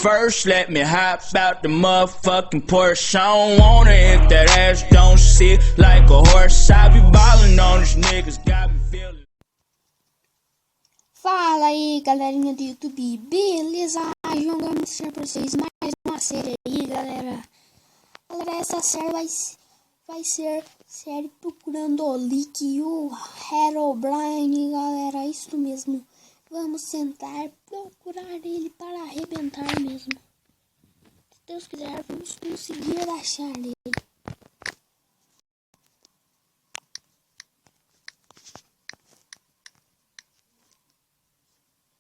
first, let me hop out the motherfucking Porsche. I don't wanna hit that ass, don't sit like a horse. I be ballin' on these niggas, got me feeling. Fala aí, galerinha do YouTube, beleza? João Gomes mostrar pra vocês mais uma série aí, galera. Galera, essa série vai ser série Procurando o Lick e o Herobrine, galera, isso mesmo. Vamos tentar procurar ele para arrebentar mesmo. Se Deus quiser, vamos conseguir achar ele.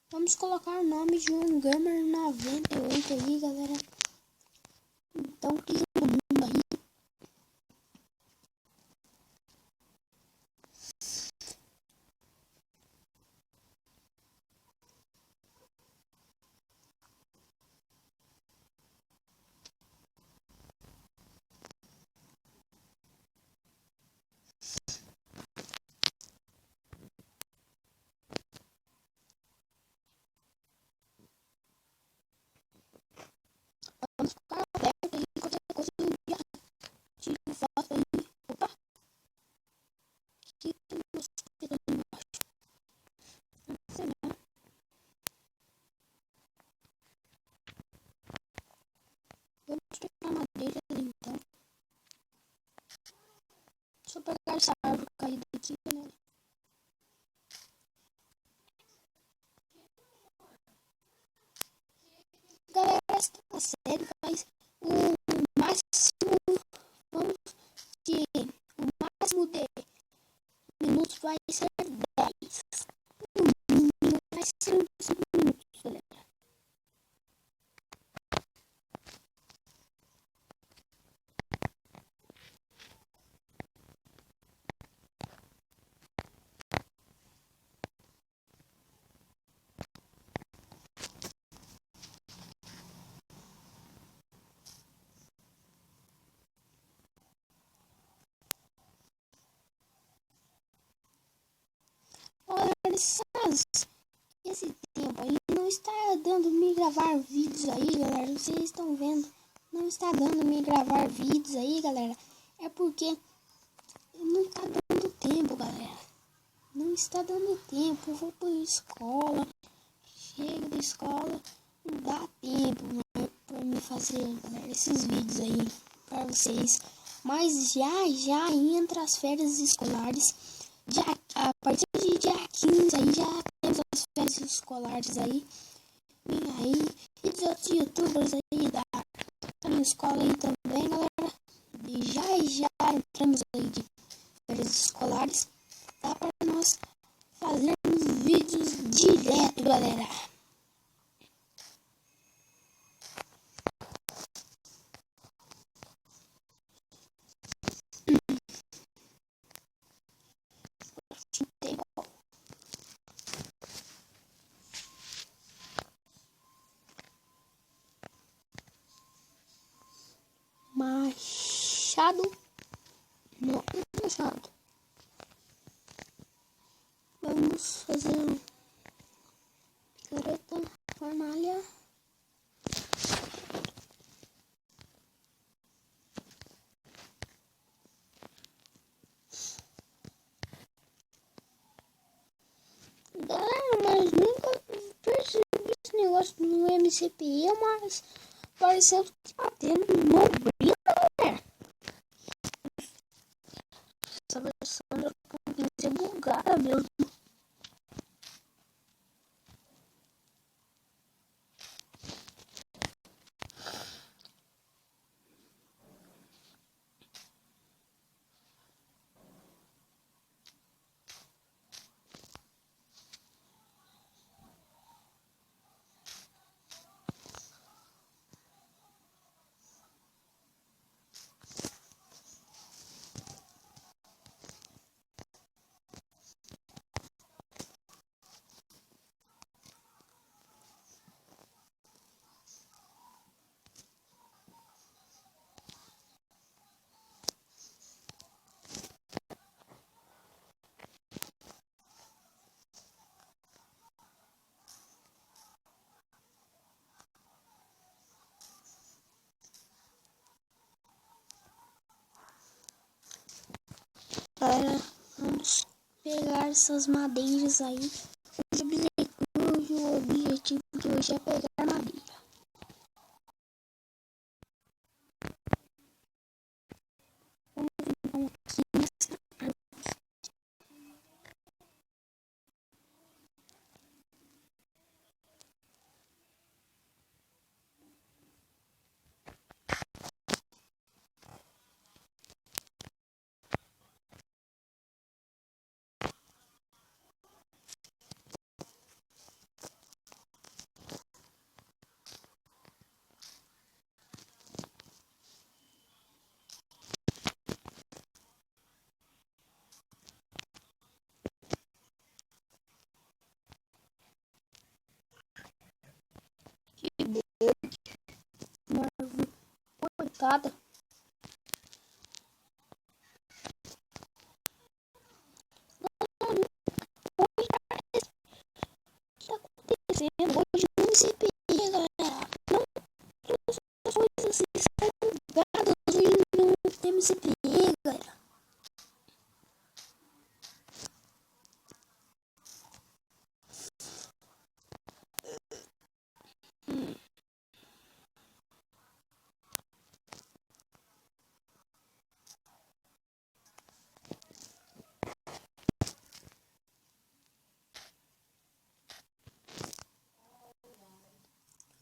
Vamos colocar o nome de um Gamer 98 aí, galera. Então, clica no mundo aí. Vamos ficar aberto aí, qualquer coisa eu já tiro foto aí. Opa! Que mosquito ali embaixo. Não sei não. Vamos pegar madeira ali então. Deixa eu pegar essa árvore caída aqui, né? Galera, essa série faz o máximo, vamos que o máximo de minutos vai ser 10. O mínimo vai ser uns 5 minutos, galera. Olha, esse tempo aí não está dando me gravar vídeos aí, galera. Vocês estão vendo? Não está dando me gravar vídeos aí, galera. É porque não está dando tempo, galera. Não está dando tempo. Eu vou para escola. Chego da escola. Não dá tempo, né, para me fazer, galera, esses vídeos aí para vocês. Mas já entra as férias escolares. A partir de dia 15 aí já temos as férias escolares aí. Vem aí. E dos outros youtubers aí da minha escola aí também, galera. E já entramos aí de férias escolares. Dá para nós fazermos vídeos direto, galera. Machado. Não, machado. Vamos fazer picareta, fornalha. Galera, mas nunca percebi esse negócio no MCPE, mas pareceu que tá tendo no brilho, galera. Essa versão já pode ser bugada mesmo. pegar essas madeiras aí. Hoje o objetivo de hoje é pegar madeira. Vamos então aqui nessa árvore. Que verde, uma árvore cortada. Hoje não se pega, galera. Não, as coisas assim são gadas. Hoje não temos se pega, galera.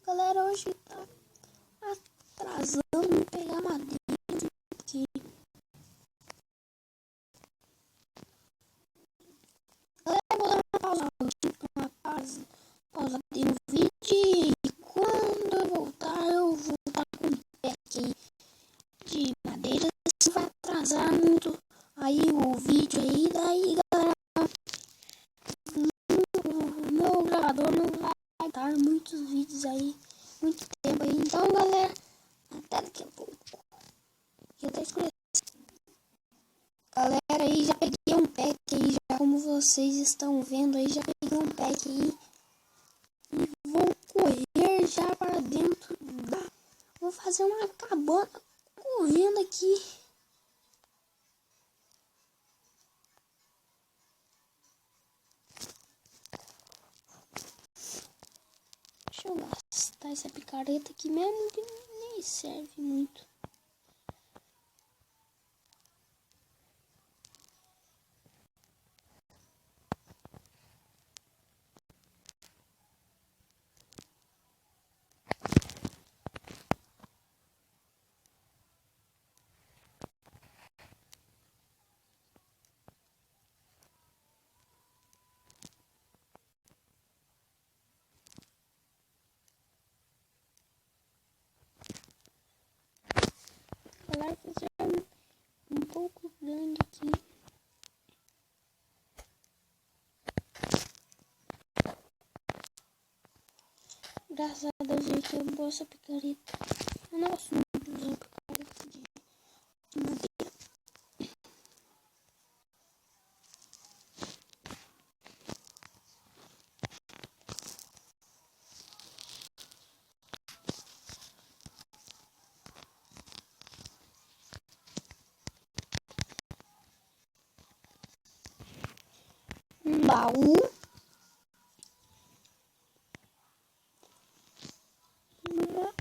Galera, hoje tá atrasando em pegar madeira aqui. Galera, vou dar uma pausa no vídeo e quando eu voltar eu vou estar com um pack de madeira. Se vai atrasar muito aí o vídeo aí, daí galera, o meu gravador não vai dar muitos vídeos aí, muito tempo aí. Então galera, até daqui a pouco. Já tá escurecendo. Galera, aí já peguei um pack aí, já como vocês estão vendo aí, já peguei um pack aí. E vou correr já para dentro da... Vou fazer uma cabana correndo aqui. Deixa eu gastar essa picareta aqui mesmo, que nem serve muito. Vai fazer um pouco grande aqui. Graças a Deus, gente, eu boa essa picareta. Eu não gosto muito de usar picareta de madeira. Um baú. Uma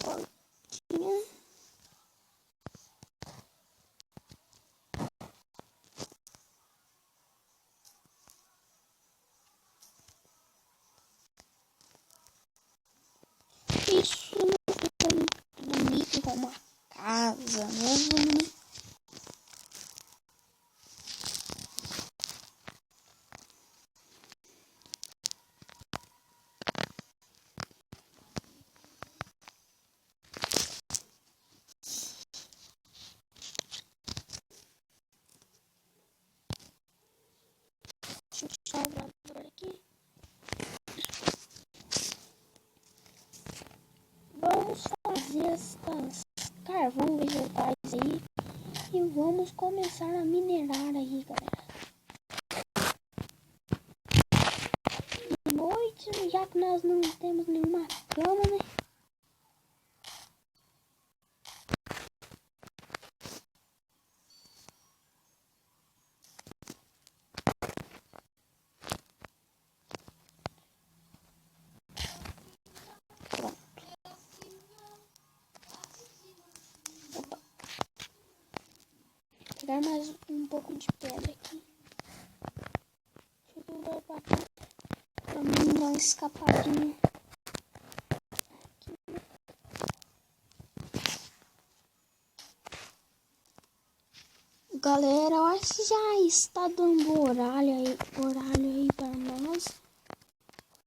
portinha. Isso não fica muito bonito como uma casa mesmo, né? Deixa eu tirar o gravador aqui. Vamos fazer estas carvão vegetais aí e vamos começar a minerar aí, galera. De noite, já que nós não temos nenhuma cama, né? pegar mais um pouco de pedra aqui. Deixa eu dar pra cá. Pra mim dar uma escapadinha. Galera, eu acho que já está dando horário aí para nós.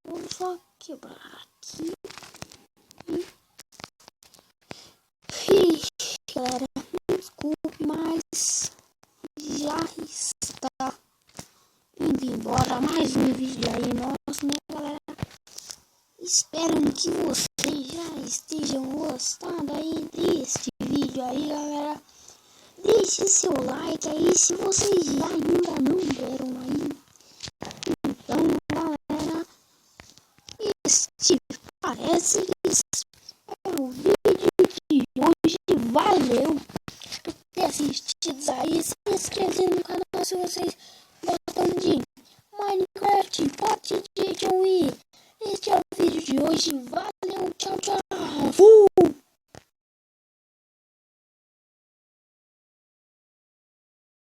Vou só quebrar aqui. Ixi, galera, desculpe, mas já está indo embora mais um vídeo aí nosso, né, galera? Espero que vocês já estejam gostando aí deste vídeo aí, galera. Deixe seu like aí se vocês ainda não deram aí. Então, galera, este parece que é o vídeo de hoje. Valeu por ter assistido aí. Se inscrever no canal se vocês gostam de Minecraft, Pot de John. Este é o vídeo de hoje. Valeu, tchau, tchau.